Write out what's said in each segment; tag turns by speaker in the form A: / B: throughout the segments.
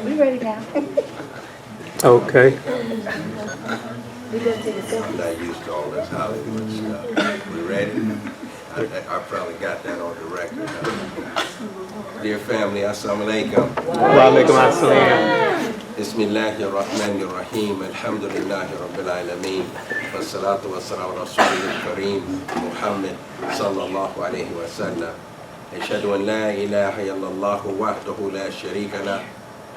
A: We ready now.
B: Okay.
C: I'm not used to all this Hollywood stuff. We ready? I probably got that on the record. Dear family, assalamu alaikum.
B: Wa alaikum assalam.
C: Bismillahir Rahmanir Rahim. Alhamdulillahi Rabbil Alameen. Wassalatu wassalamu ala Rasulil Kareem Muhammad sallallahu alayhi wa sallam. Ashhadu an la ilaha illallah wahdahu la sharika lah.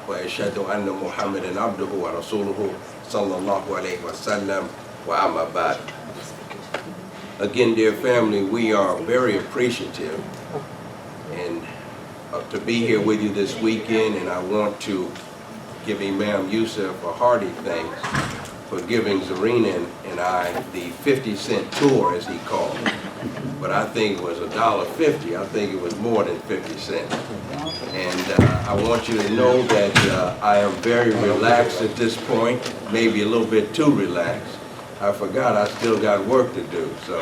C: Wa ashhadu anna Muhammadan abduhu wa rasuluhu sallallahu alayhi wa sallam. Wa amma ba'd. Again, dear family, we are very appreciative and to be here with you this weekend, and I want to give Imam Yusuf a hearty thanks for giving Zarina and I the 50-cent tour, as he called it. But I think it was $1.50. I think it was more than 50 cents. And I want you to know that I am very relaxed at this point, maybe a little bit too relaxed. I forgot I still got work to do. So,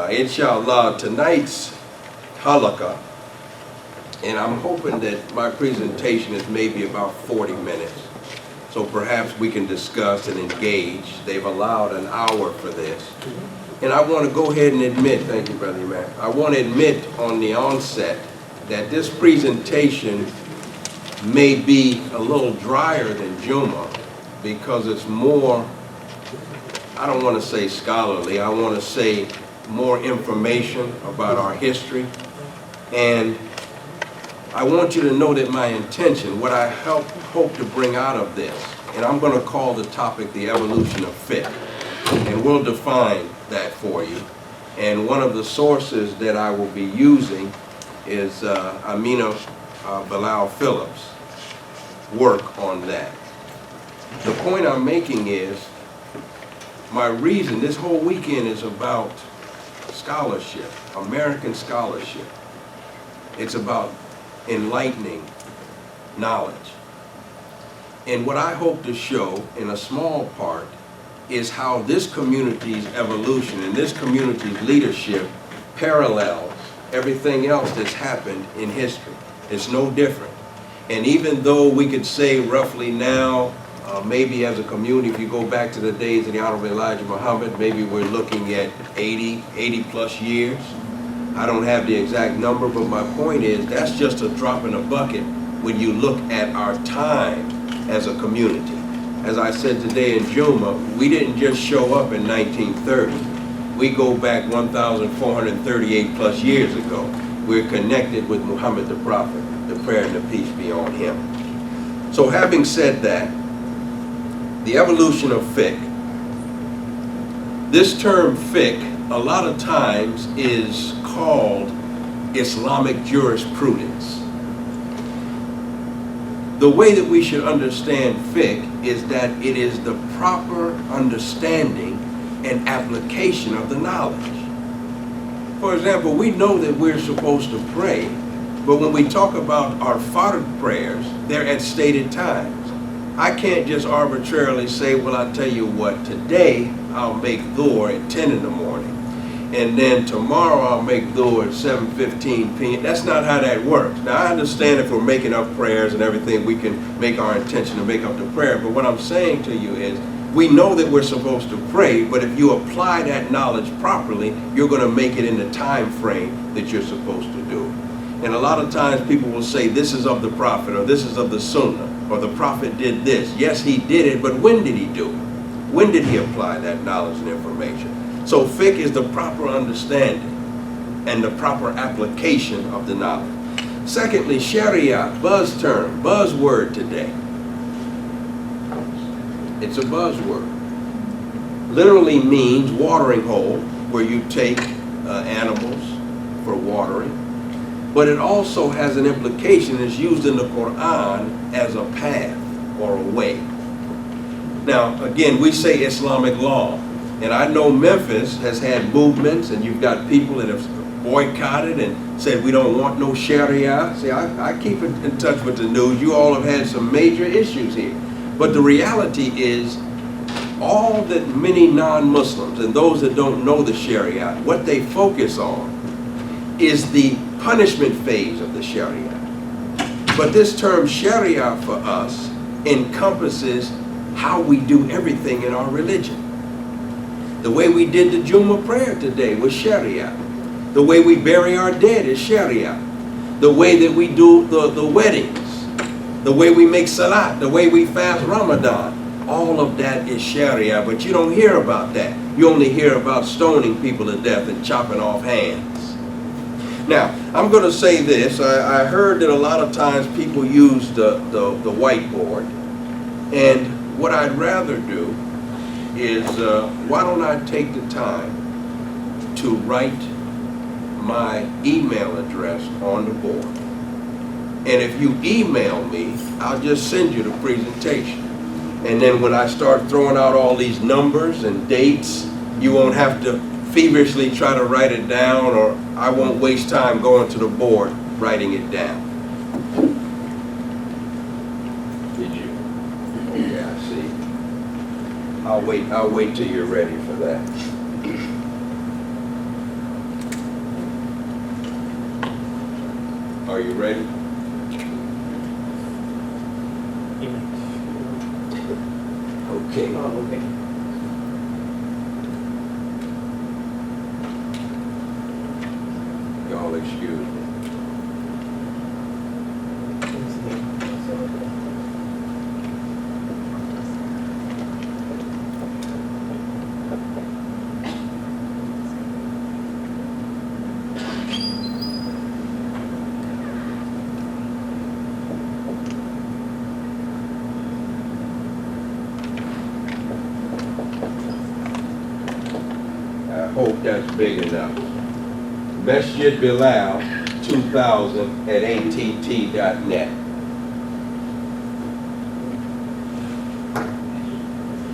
C: inshallah, tonight's Halaqah, and I'm hoping that my presentation is maybe about 40 minutes. So perhaps we can discuss and engage. They've allowed an hour for this. And I want to go ahead and admit, thank you, Brother Imam, I want to admit on the onset that this presentation may be a little drier than Juma because it's more, I don't want to say scholarly, I want to say more information about our history. And I want you to know that my intention, what I hope to bring out of this, and I'm going to call the topic the evolution of fiqh, and we'll define that for you. And one of the sources that I will be using is Amina Bilal Phillips' work on that. The point I'm making is, my reason, this whole weekend is about scholarship, American scholarship. It's about enlightening knowledge. And what I hope to show in a small part is how this community's evolution and this community's leadership parallels everything else that's happened in history. It's no different. And even though we could say roughly now, maybe as a community, if you go back to the days of the Honorable Elijah Muhammad, maybe we're looking at 80 plus years. I don't have the exact number, but my point is that's just a drop in a bucket when you look at our time as a community. As I said today in Juma, we didn't just show up in 1930. We go back 1,438 plus years ago. We're connected with Muhammad the Prophet, the prayer and the peace be on him. So having said that, the evolution of fiqh. This term fiqh a lot of times is called Islamic jurisprudence. The way that we should understand fiqh is that it is the proper understanding and application of the knowledge. For example, we know that we're supposed to pray, but when we talk about our fard prayers, they're at stated times. I can't just arbitrarily say, well, I'll tell you what, today I'll make dhuhr at 10 in the morning, and then tomorrow I'll make dhuhr at 7:15 p.m. That's not how that works. Now, I understand if we're making up prayers and everything, we can make our intention to make up the prayer, but what I'm saying to you is, we know that we're supposed to pray, but if you apply that knowledge properly, you're going to make it in the time frame that you're supposed to do. And a lot of times people will say, this is of the Prophet, or this is of the Sunnah, or the Prophet did this. Yes, he did it, but when did he do it? When did he apply that knowledge and information? So fiqh is the proper understanding and the proper application of the knowledge. Secondly, Sharia, buzzword today. It's a buzzword. Literally means watering hole, where you take animals for watering. But it also has an implication. It's used in the Quran as a path or a way. Now, again, we say Islamic law. And I know Memphis has had movements, and you've got people that have boycotted and said we don't want no Sharia. See, I keep in touch with the news. You all have had some major issues here. But the reality is, all that many non-Muslims and those that don't know the Sharia, what they focus on is the punishment phase of the Sharia. But this term Sharia for us encompasses how we do everything in our religion. The way we did the Jummah prayer today was Sharia. The way we bury our dead is Sharia. The way that we do the weddings, the way we make salat, the way we fast Ramadan, all of that is Sharia, but you don't hear about that. You only hear about stoning people to death and chopping off hands. Now, I'm going to say this. I heard that a lot of times people use the whiteboard, and what I'd rather do is, why don't I take the time to write my email address on the board. And if you email me, I'll just send you the presentation. And then when I start throwing out all these numbers and dates, you won't have to feverishly try to write it down, or I won't waste time going to the board writing it down. Did you? Okay, I see. I'll wait till you're ready for that. Are you ready? Okay.
B: Oh, okay.
C: Y'all excuse me. I hope that's big enough. Masjid Bilal 2000 at att.net.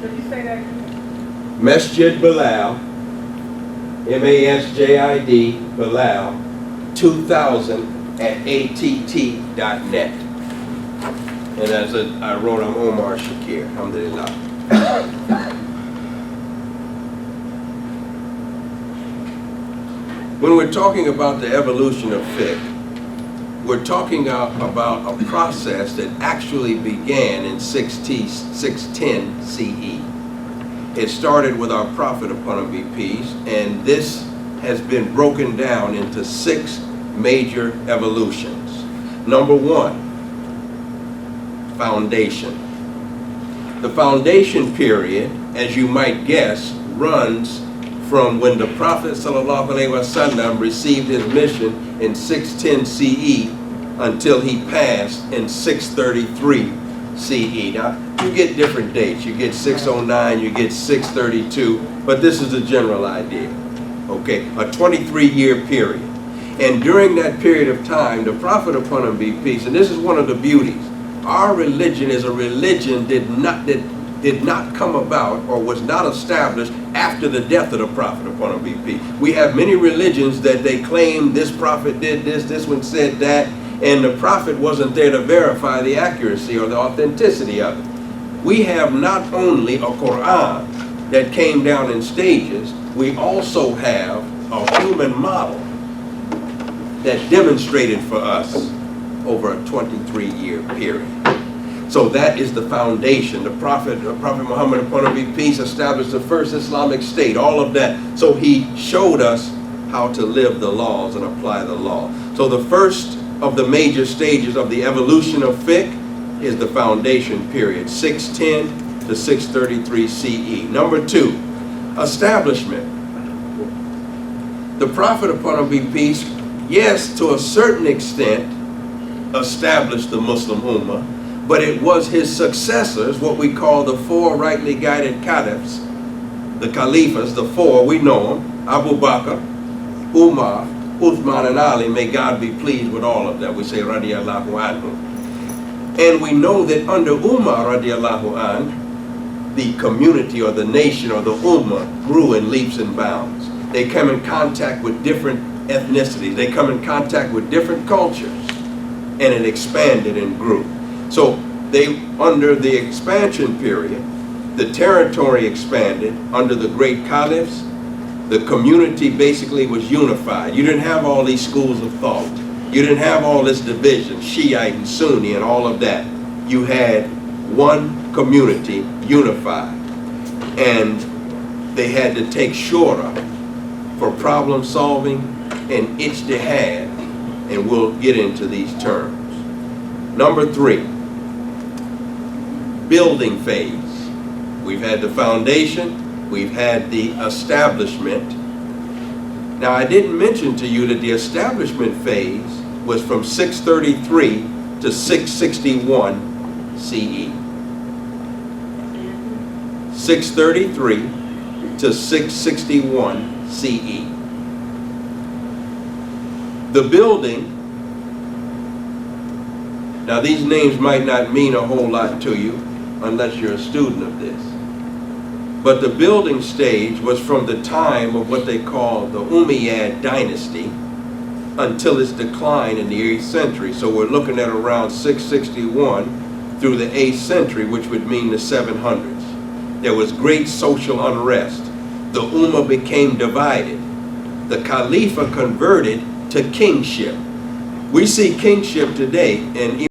A: Did you say that?
C: Masjid Bilal, MASJID Bilal 2000 at att.net. And as I wrote, I'm Omar Shakir. Alhamdulillah. When we're talking about the evolution of fiqh, we're talking about a process that actually began in 610 CE. It started with our Prophet, upon him be peace, and this has been broken down into 6 major evolutions. Number 1, foundation. The foundation period, as you might guess, runs from when the Prophet ﷺ received his mission in 610 CE until he passed in 633 CE. Now, you get different dates. You get 609, you get 632, but this is a general idea. Okay, a 23-year period. And during that period of time, the Prophet, upon him be peace, and this is one of the beauties, our religion is a religion that did not come about or was not established after the death of the Prophet, upon him be peace. We have many religions that they claim this prophet did this one said that, and the Prophet wasn't there to verify the accuracy or the authenticity of it. We have not only a Quran that came down in stages, we also have a human model that demonstrated for us over a 23-year period. So that is the foundation. The Prophet Muhammad, upon him be peace, established the first Islamic state, all of that. So he showed us how to live the laws and apply the law. So the first of the major stages of the evolution of fiqh is the foundation period, 610 to 633 CE. Number 2, establishment. The Prophet, upon him be peace, yes, to a certain extent, established the Muslim Ummah, but it was his successors, what we call the 4 rightly guided caliphs, the caliphs, the 4, we know them, Abu Bakr, Umar, Uthman, and Ali, may God be pleased with all of them. We say, radiyallahu anhu. And we know that under Umar, radiyallahu anhu, the community or the nation or the Ummah grew in leaps and bounds. They come in contact with different ethnicities. They come in contact with different cultures, and it expanded and grew. So under the expansion period, the territory expanded under the great caliphs. The community basically was unified. You didn't have all these schools of thought. You didn't have all this division, Shiite and Sunni and all of that. You had one community unified, and they had to take shura for problem solving and ijtihad, and we'll get into these terms. Number 3, building phase. We've had the foundation, we've had the establishment. Now, I didn't mention to you that the establishment phase was from 633 to 661 CE. 633 to 661 CE. The building, now these names might not mean a whole lot to you unless you're a student of this, but the building stage was from the time of what they call the Umayyad dynasty until its decline in the 8th century. So we're looking at around 661 through the 8th century, which would mean the 700s. There was great social unrest. The Ummah became divided. The Khalifa converted to kingship. We see kingship today, and